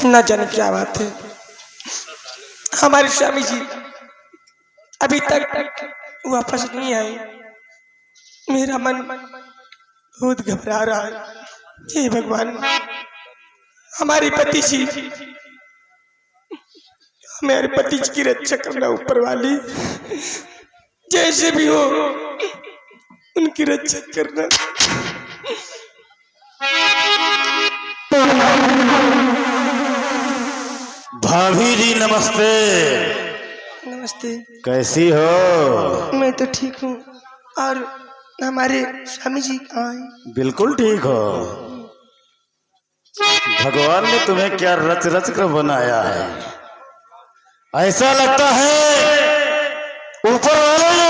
न जाने क्या बात है, हमारे स्वामी जी अभी तक वापस नहीं आए। मेरा मन बहुत घबरा रहा है। हे भगवान, हमारे पति जी, मेरे पति जी की रक्षा करना ऊपर वाली, जैसे भी हो उनकी रक्षा करना। भाभी जी नमस्ते। नमस्ते। कैसी हो? मैं तो ठीक हूँ, और हमारे स्वामी जी कहाँ हैं? बिल्कुल ठीक हो। भगवान ने तुम्हें क्या रच रच कर बनाया है। ऐसा लगता है ऊपर वाले ने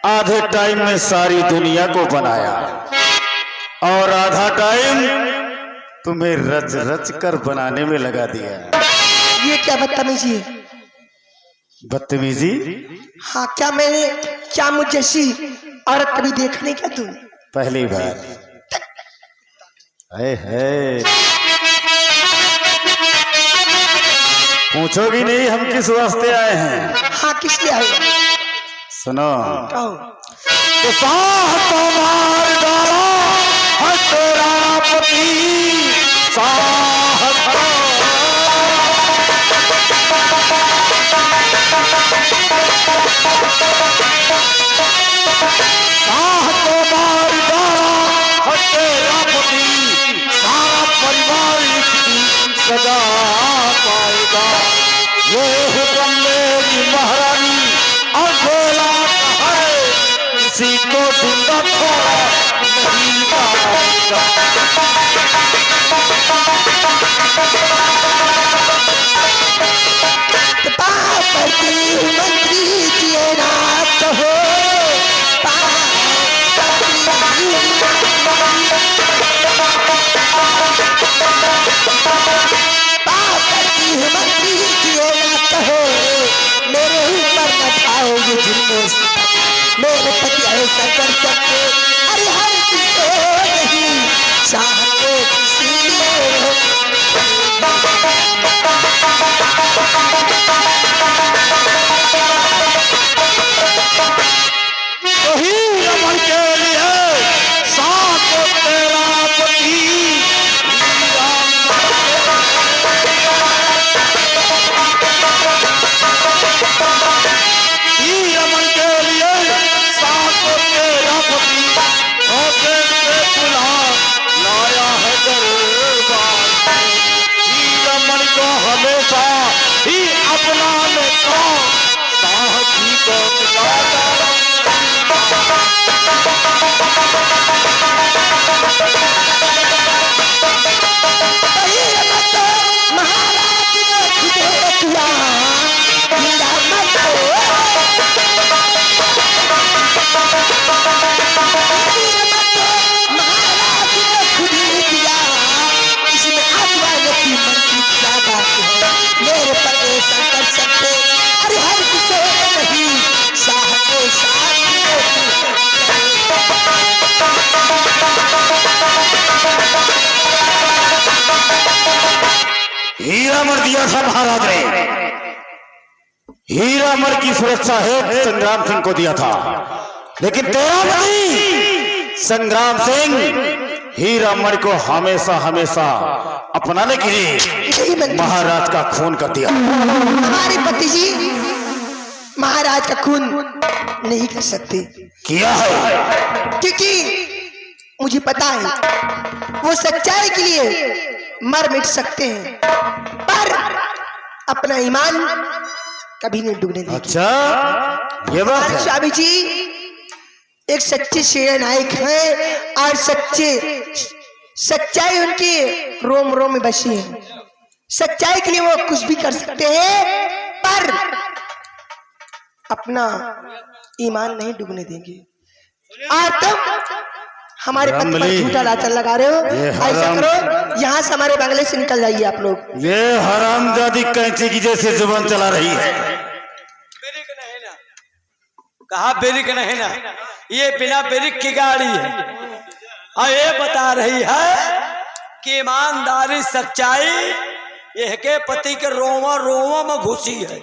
आधे टाइम में सारी दुनिया को बनाया और आधा टाइम तुम्हें रच रच कर बनाने में लगा दिया। ये क्या बदतमीजी है? बदतमीजी? हाँ, क्या मुझ जैसी औरत कभी देखा नहीं क्या तूने? पहली बार। है पूछोगी नहीं हम किस वास्ते आए हैं? हाँ, किस लिए आए? सुनो। कहो। तो साह तो मार डाला है तेरा पति, साह तो मार डाला है तेरा पति, सारा परिवार इसकी सजा पाएगा। ये हुक्म मेरी महारानी और बोला है, किसी को जिंदा छोड़ा नहीं पाएगा। मंत्री जी रात हो, मंत्री जी रात हो, मेरे ऊपर न खाओ ये जुल्म, मेरे पति ऐसा कर सकते? अरे हर किसी नहीं चाहते रमन के लिए साथ तेरा पति, रमन के लिए साथ तेरा पति, बुला लाया है दरबार। रमन को हमेशा ही अपना लेता, साहसी को मिलाता। महाराज ने खुदे किया हीरा मत महाराज ने खुद ही दिया, इसमें आत्मा की मन की क्या बात है? मेरे पर ऐसा कर सकते? अरे हर किसी नहीं शाह के साथ हीरा मर दिया था महाराज ने। हीरा मर की सुरक्षा है संग्राम सिंह को दिया था, लेकिन तेरा पति संग्राम सिंह हीरा मर को हमेशा हमेशा अपनाने के लिए महाराज का खून कर दिया। हमारे पति जी महाराज का खून नहीं कर सकते। किया है, क्योंकि मुझे पता है वो सच्चाई के लिए मर मिट सकते हैं, पर अपना ईमान कभी नहीं डूबने देंगे। अच्छा, ये बात है। स्वामी जी एक सच्चे शेर नायक हैं और सच्चाई उनके रोम रोम में बसी है। सच्चाई के लिए वो कुछ भी कर सकते हैं, पर अपना ईमान नहीं डूबने देंगे। और तुम हमारे पति पर झूठा लाचार लगा रहे हो। ऐसा करो, यहाँ से हमारे बंगले से निकल जाइए आप लोग। ये हरामजादी कैंची की जैसे जुबान चला रही है। कहा बेरिक नहीं ना, ये बिना बेरिक की गाड़ी है। और ये बता रही है कि ईमानदारी सच्चाई यह के पति के रोमा रोमा में घुसी है।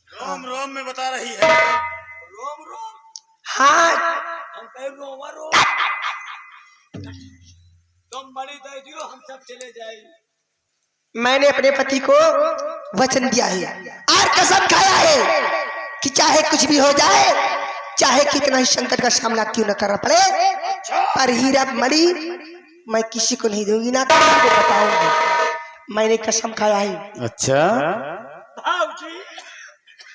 रोम रोम में बता रही है। रोम रोम हाँ हम कहे रोमा रोम। तुम बड़ी दे दियो हम सब चले जाएंगे। मैंने अपने पति को वचन दिया है और कसम खाया है कि चाहे कुछ भी हो जाए, चाहे कितना ही संकट का सामना क्यों न करना पड़े, पर हीरा मणि मैं किसी को नहीं दूंगी, ना किसी को बताऊंगी। मैंने कसम खाया है। अच्छा, भाऊजी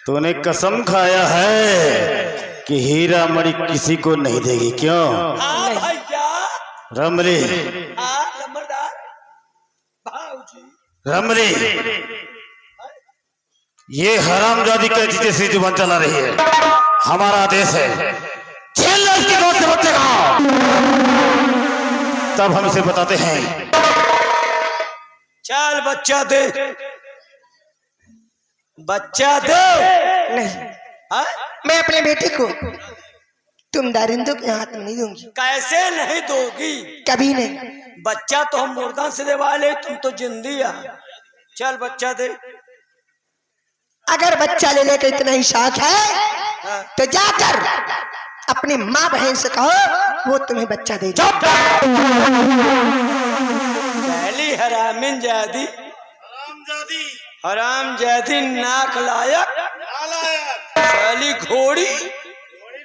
तूने कसम खाया है कि हीरा मणि किसी को नहीं देगी, क्यों? हाँ भैया। रमली, हाँ नंबरदार भाऊजी। रमली, ये हरामजादी कैसी जैसी जुबान चला रही है। हमारा आदेश है, छीन लो इसकी गोद से बच्चे को। तब हम इसे बताते हैं। चल बच्चा दे, बच्चा दे। नहीं, हाँ? मैं अपने बेटे को तुम दारिंदों के हाथ में नहीं दूंगी, कैसे नहीं दोगी? कभी नहीं। बच्चा तो हम मुर्दा से देवा ले, तुम तो जिंदी आ। चल बच्चा दे। अगर बच्चा लेने का इतना ही शौक है हाँ। तो जाकर अपनी माँ बहन से कहो वो तुम्हें बच्चा दे। पहली हरामिन जादी, हराम जादी नाक लायक, पहली घोड़ी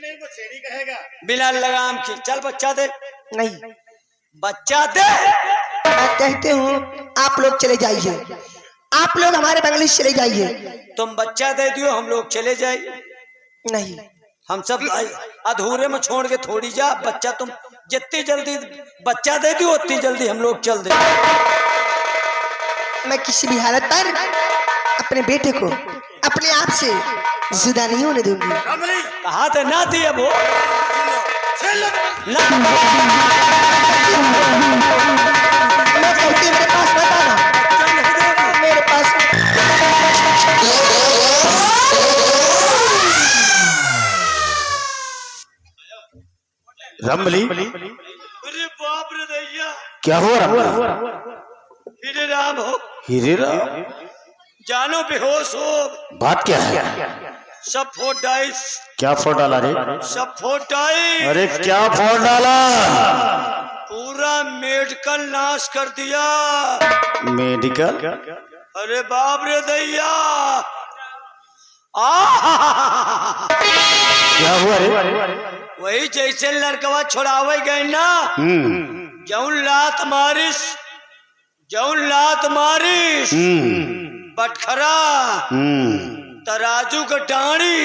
नहीं, वो छेड़ी कहेगा। बिना लगाम की। चल बच्चा दे। नहीं, बच्चा दे। मैं कहते हूँ आप लोग चले जाइए, आप लोग हमारे बंगले से चले जाइए। तुम बच्चा दे दियो, हम लोग चले जाए। नहीं, हम सब अधूरे में छोड़ के थोड़ी जा। बच्चा तुम जितनी जल्दी बच्चा दे दियो उतनी जल्दी हम लोग चल दे। मैं किसी भी हालत पर अपने बेटे को अपने आप से जुदा नहीं होने दूंगी। कहा था ना दिया वो ना। मैं कहती मेरे पास बताना, मेरे पास रमली, अरे बाप रे दैया, क्या हुआ रमली? हीरे राम हो, हीरे राम, जानो बेहोश हो। बात क्या है? सब फोट डाइस, क्या फोड़ डाला रे? सब फोट डाइस। अरे क्या फोड़ डाला? पूरा मेडिकल नाश कर दिया। मेडिकल? अरे बाप रे दैया। क्या हुआ रे? वही जैसे लड़कवा छोड़ावे गए ना, जौन लात मारिस बटखरा तराजू का डाणी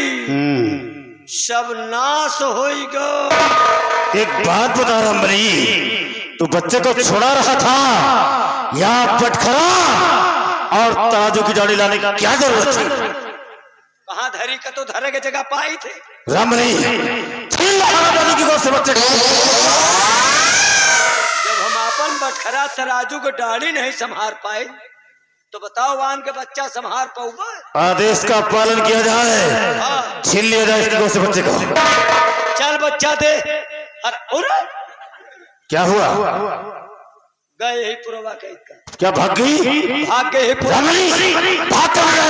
सब नाश होई गो। एक बात बता रमली, तू बच्चे को छोड़ा रहा था या बटखरा और तराजू की डाली लाने की क्या जरूरत थी? कहाँ धरी का तो धरे के जगह पाई थे। रमली, छीन लो हरामजादी की गोद से बच्चे को। जब हम अपन बटखरा तराजू को डाली नहीं संभार पाए तो बताओ वान के बच्चा संभार पाऊंगा? आदेश का पालन किया जाए। हाँ। छीन लिया जाए इसकी गोद से बच्चे को। चल बच्चा दे। अरे क्या हुआ? गए ही पुरवा का इतना। क्या भाग गई? भाग गए ही पुरवा। रमली, भाग कहाँ गया?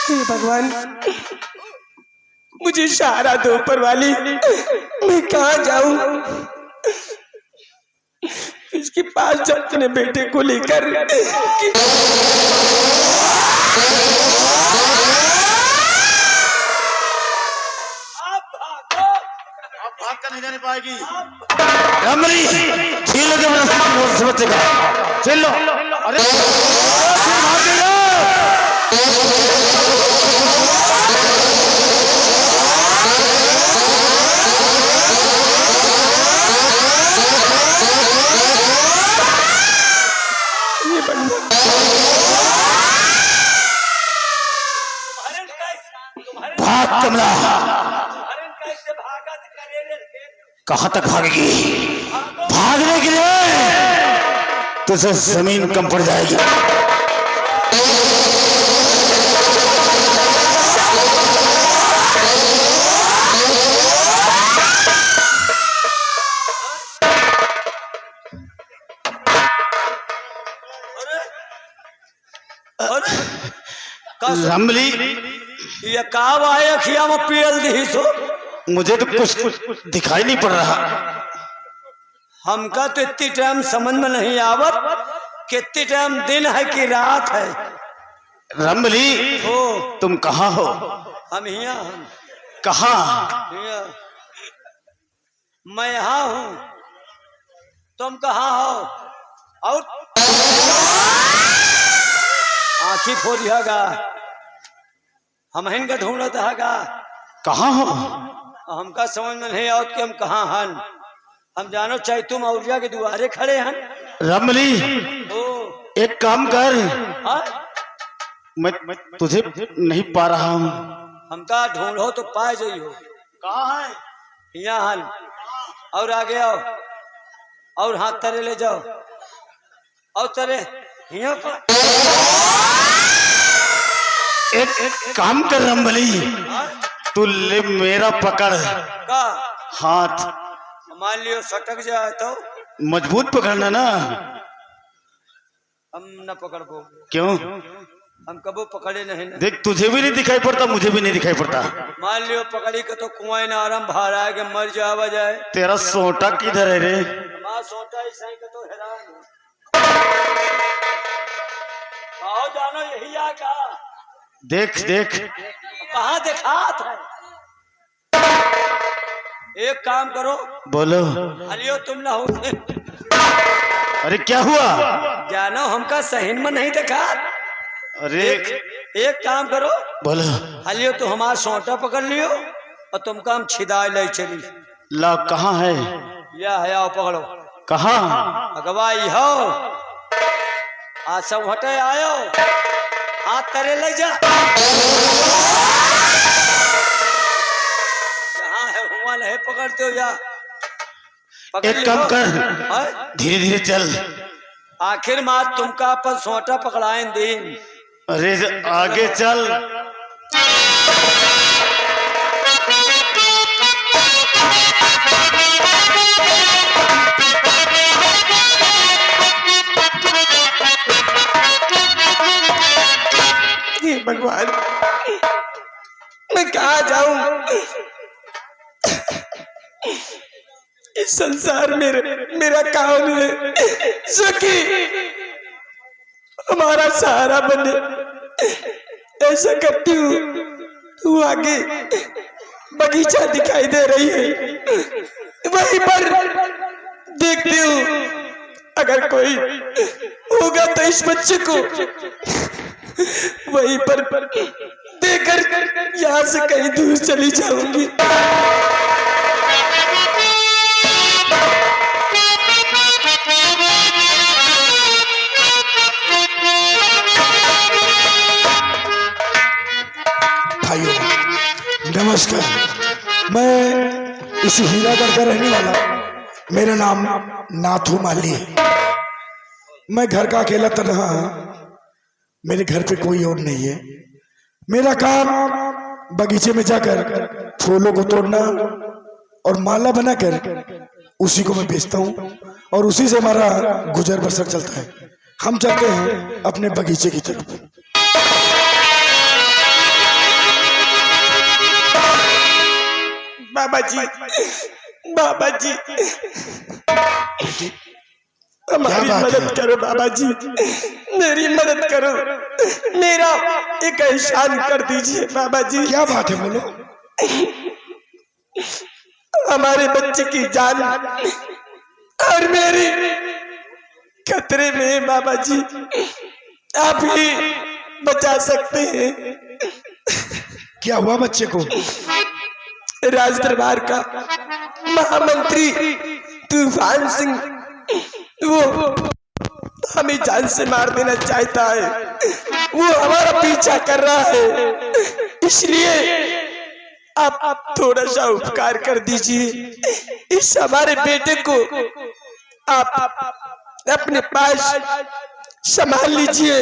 हे भगवान, मुझे सहारा दो ऊपर वाली। मैं कहाँ जाऊं? इसके पास जब अपने बेटे को लेकर भाग कर नहीं जाने पाएगी। रमली, छीन लो बच्चे का, छीन लो। अरे भाग गया। ये बंदा भाग कमला, कहाँ तक भागेगी? भागने के लिए तुझे जमीन कम पड़ जाएगी। रमली ये काव आए खिया में पियल दी सो मुझे तो कुछ दिखाई नहीं पड़ रहा। हमका तो इतनी टाइम समझ में नहीं आवत कितनी टाइम दिन है कि रात है। रमली हो तुम कहाँ हो? हम यहाँ हम कहाँ? यहाँ। मैं यहाँ हूँ, तुम कहाँ हो? और आँखी फोड़िएगा, हम हिन का ढूंढत हैगा। कहाँ हो? हमका समझ में नहीं आवत कि हम कहाँ हन। हम जानो चाहे तुम औरिया के दुआरे खड़े हन। रमली ओ एक काम कर, हाँ? मैं तुझे नहीं पा रहा हूँ। हमका ढूंढो तो पाए जाइयो। कहाँ है? यहाँ हन। और आगे आओ और हाथ तरे ले जाओ और तरे यहाँ पर। एक काम कर रमली, हाँ? तू ले मेरा पकड़ का हाथ, मान लियो सटक जाए तो मजबूत पकड़ना ना। हम न पकड़ को, क्यों? हम कबो पकड़े नहीं न। देख तुझे भी नहीं दिखाई पड़ता, मुझे भी नहीं दिखाई पड़ता। मान लियो पकड़ी के तो कुआं न आराम भारा है कि मर जावा जाए। तेरा सोटा किधर है रे? माँ सोटा ईसाई का तो हैरान हूँ। आओ जानो यही आ का। देख देख कहाँ दिखात है? एक काम करो, बोलो। अलियो तुम ना हो अरे क्या हुआ? जानो हमका सहीन में नहीं देखा। अरे एक काम करो, बोलो। अलियो तो हमारा सोटा पकड़ लियो और तुमका हम छिदाए ले चली। ला कहाँ है? या है आओ पकड़ो। कहाँ? अगवाई हो आज सब हटे आयो, हाथ तरे ले जा। जहाँ है हुआ है पकड़ते हो या पकड़ एक काम कर, हाँ? धीरे धीरे चल। आखिर माँ तुमका अपन सोटा पकड़ाए दिन। अरे आगे चल। हे भगवान, मैं कहाँ जाऊं? इस संसार में मेरा कौन है सखी हमारा सहारा बने? ऐसा करती हूँ तू आगे बगीचा दिखाई दे रही है, वहीं पर देखती हूँ अगर कोई होगा तो इस बच्चे को वहीं पर देकर यहाँ से कहीं दूर चली जाऊंगी। भाइयों नमस्कार, मैं इस हीरागढ़ का रहने वाला हूं। मेरा नाम नाथू माली है। मैं घर का अकेला तनहा, मेरे घर पे कोई और नहीं है। मेरा काम बगीचे में जाकर फूलों को तोड़ना और माला बनाकर उसी को मैं बेचता हूँ और उसी से हमारा गुजर बसर चलता है। हम चलते हैं अपने बगीचे की तरफ। बाबा जी, बाबा जी हमारी मदद करो बाबा जी, मेरी मदद करो, मेरा एक एहसान कर दीजिए बाबा जी। क्या बात है, बोलो। हमारे बच्चे की जान और मेरी खतरे में है बाबा जी, आप ही बचा सकते हैं। क्या हुआ बच्चे को? राज दरबार का महामंत्री तूफान सिंह वो हमें जान से मार देना चाहता है। वो हमारा पीछा कर रहा है, इसलिए आप थोड़ा सा उपकार कर दीजिए। इस हमारे बेटे को आप अपने पास संभाल लीजिए।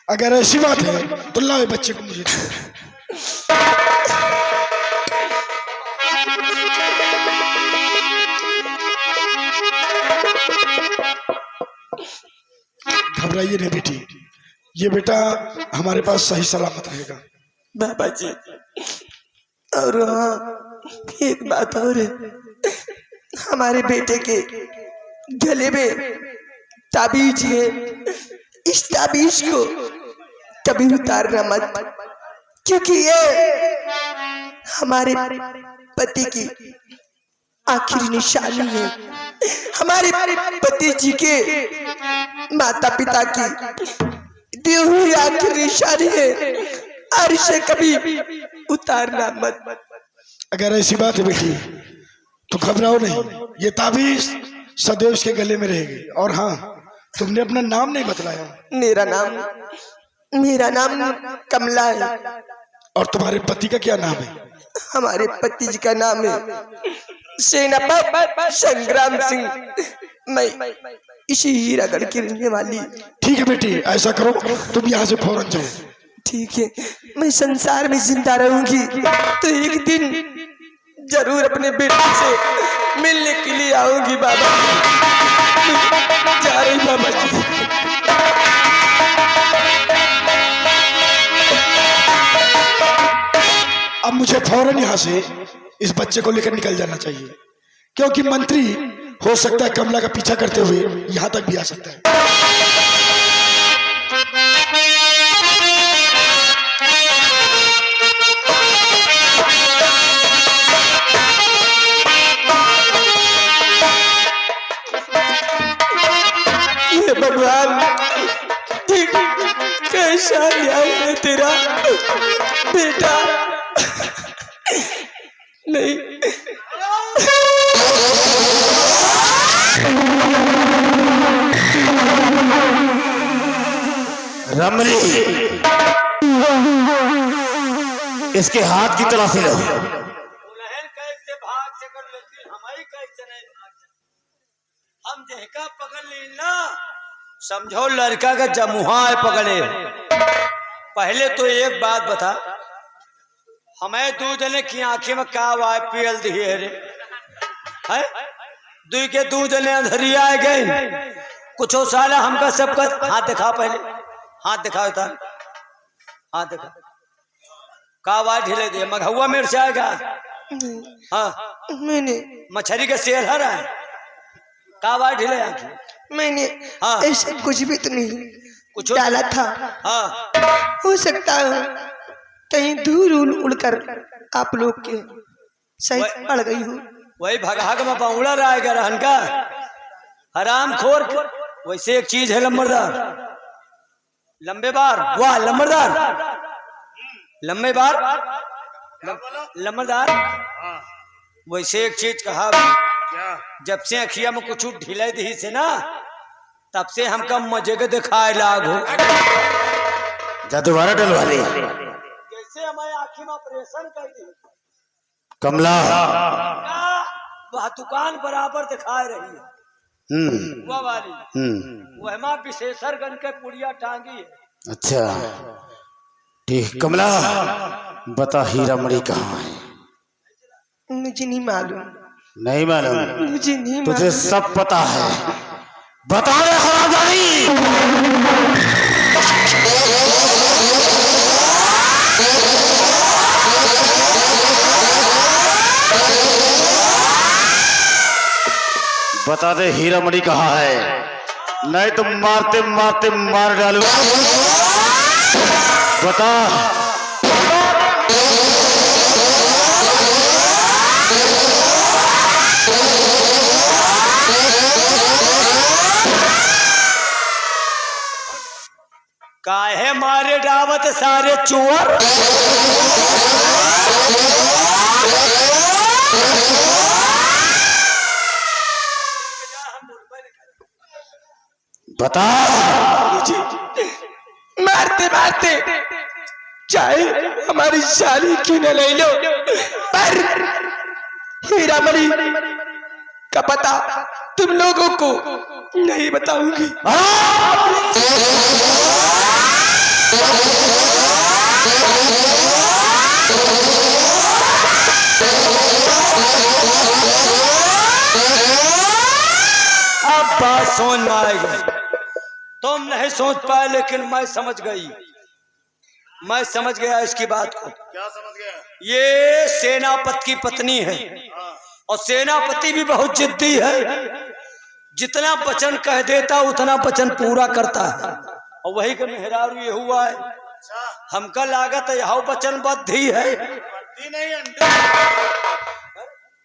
अगर ऐसी बात है तो लाओ बच्चे को मुझे। घबराइए नहीं बेटी, ये बेटा हमारे पास सही सलामत रहेगा। बाबा जी, और हाँ, एक बात और है, हमारे बेटे के गले में ताबीज है, इस ताबीज को कभी उतारना मत, क्योंकि ये हमारे पति की आखिरी निशानी है, हमारे पति जी के माता पिता की दी हुई आखिरी निशानी है, और इसे कभी उतारना मत। अगर ऐसी बात है बेटी तो घबराओ नहीं, ये ताबीज सदैव उसके गले में रहेगी। और हाँ, तुमने अपना नाम नहीं बतलाया। मेरा नाम कमला है। और तुम्हारे पति का क्या नाम है? हमारे पति जी का नाम है सेनापति संग्राम सिंह। मैं इसी हीरागढ़ की रहने वाली। ठीक है बेटी, ऐसा करो तुम यहाँ से फौरन जाओ। ठीक है, मैं संसार में जिंदा रहूंगी तो एक दिन जरूर अपने बेटे से मिलने के लिए आऊंगी। बाबा जा रही बाबा जी। अब मुझे फौरन यहाँ से इस बच्चे को लेकर निकल जाना चाहिए, क्योंकि मंत्री हो सकता है कमला का पीछा करते हुए यहाँ तक भी आ सकता है। ये भगवान, कैसा न्याय है तेरा बेटा। नहीं, रमली, इसके हाथ की तलाशी लो। कैसे भाग से कर लेती, हमारी कैसे नहीं भाग से। हम जहका पकड़ ली ना, समझो लड़का का जमुहा है पकड़े। पहले तो एक बात बता, हमें दो जने की आंखें में का वाय पियल दिए रे है, दुई के दो जने अंधरिया आ गए। कुछ साला हमका सबका हाथ दिखा, पहले हाथ दिखाओ था, हाथ दिखा का वाय ढीले दिए। मघुआ मिर्च आएगा। हाँ, मैंने मछली का सेल है रहा है का वाय ढीले आंखें। मैंने हाँ। ऐसे कुछ भी तो नहीं कुछ डाला था। हाँ, हो सकता है कहीं दूर उड़कर आप लोग के सही पड़ गई हूँ। वही भगाग में बाउला रहेगा रहन का हराम खोर। वैसे एक चीज है लंबरदार, लंबे बार, वाह लंबरदार, लंबे बार लंबरदार। वैसे एक चीज कहा, जब से अखिया में कुछ ढिलाई दी से ना, तब से हमका मजे के दिखाए लागो। जा दोबारा डलवा ली। जैसे हमारे आँखी में ऑपरेशन कर दी कमला, वह दुकान बराबर दिखा रही है। वह वाली वह विशेषर गन के पुड़िया टांगी है। अच्छा ठीक। कमला बता, हीरा मणि कहाँ है? मुझे नहीं मालूम। नहीं मालूम? मुझे नहीं तुझे मालूम। सब पता है, बता रे हरामजादी। बता दे हीरा मणि कहाँ है, नहीं तो मारते मारते मार डालू। बता। काहे मारे डावत सारे चोर। बता। मारते मारते चाहे हमारी शाली क्यों न ले लो, पर हीरामणि का पता तुम लोगों को नहीं बताऊंगी। अब बात समझ में आएगी। तुम नहीं सोच पाए लेकिन मैं समझ गई। मैं समझ गया इसकी बात को। क्या समझ गया? ये सेनापति की पत्नी है और सेनापति भी बहुत जिद्दी है। जितना वचन कह देता उतना वचन पूरा करता है और वही का मेहरारू ये हुआ है। हमका लागत यह वचनबद्ध ही है।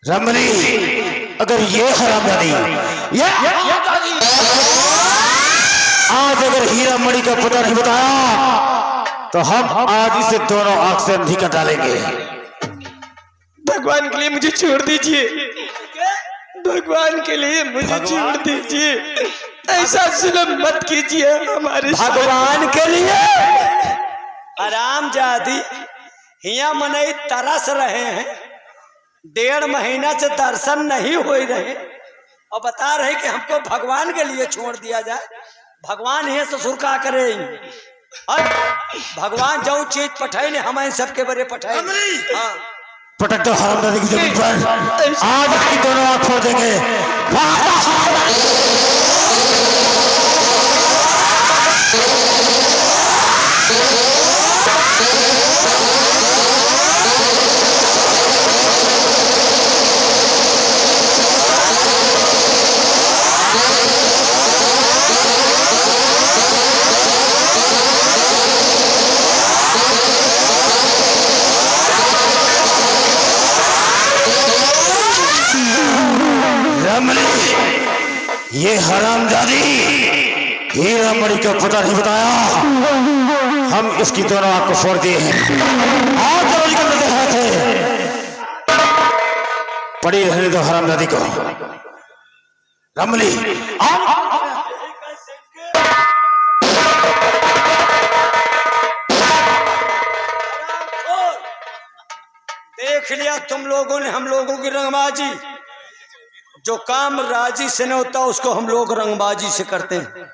रमणी, अगर ये हरामजादी आज अगर हीरा मणि का पता नहीं बताया तो हम आज इसे दोनों आंख से अंधी कर डालेंगे। भगवान के लिए मुझे छोड़ दीजिए, भगवान के लिए मुझे छोड़ दीजिए, ऐसा जुल्म मत कीजिए हमारे भगवान के लिए। हरामजादी हिया मनई तरस रहे हैं, 1.5 महीना से दर्शन नहीं हो रहे और बता रहे कि हमको भगवान के लिए छोड़ दिया जाए। भगवान ही ससुर का करे और भगवान जो चीज पठाई ने हमारे सबके बड़े पठाई। हाँ पटक दो हरामजादी की जमीन पर, आज इसकी दोनों आंख फोड़ देंगे। ये हरामजादी हीरा मणि का पता नहीं बताया, हम इसकी दोनों आंख को फोड़ दिए हैं। आज जो निकल रहे थे पड़ी रहने दो हरामजादी को। रमली देख लिया तुम लोगों ने हम लोगों की रंगबाजी। जो काम राजी से न होता उसको हम लोग रंगबाजी से करते हैं।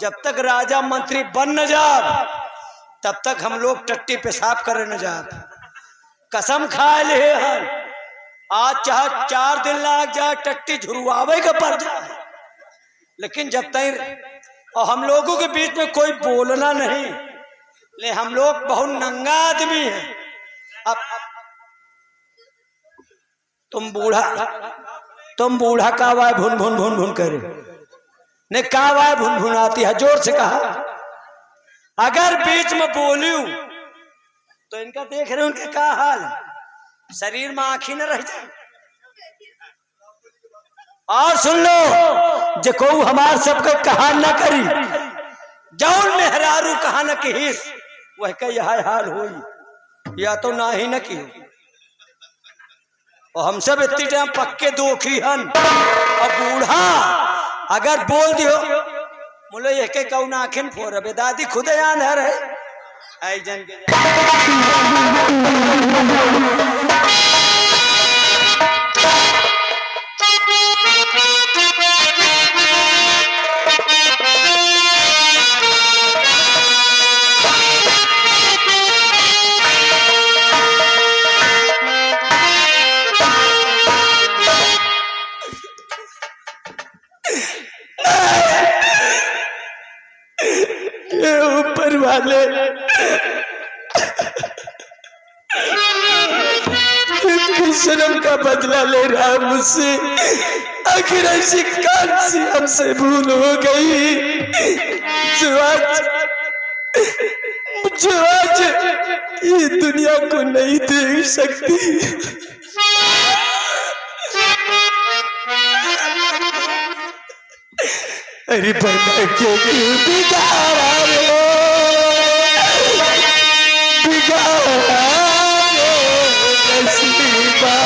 जब तक राजा मंत्री बन न जाए तब तक हम लोग टट्टी पेशाब करे न जाए। कसम खाए ले हर आज चाहे 4 दिन लग जाए टट्टी झुरवावे का पड़ जाए, लेकिन जब तक और हम लोगों के बीच में कोई बोलना नहीं ले। हम लोग बहुत नंगा आदमी हैं। अब तुम बूढ़ा का आवाज भुन भुन भुन भुन करे ने का आवाज भुन भुन आती है, जोर से कहा। अगर बीच में बोलूं तो इनका देख रहे उनके क्या हाल, शरीर में आंखी न रह जाए। और सुन लो जो को हमार सबका कहा न करी, जौन मेहरारू कहा न कही वह का यह हाल होई या तो ना ही न की। और हम सब इतनी टाइम पक्के दोखी हन और बूढ़ा अगर बोल दियो बोले ये के कौ नाखिन फोर बे दादी खुद यान है आई जन के ऊपर वाले शर्म का बदला ले रहा मुझसे। आखिर ऐसी कौन सी हमसे भूल हो गई जो आज ये दुनिया को नहीं देख सकती। अरे बना क्यों बिगाड़ा रे, बिगाड़ा रे नसीबा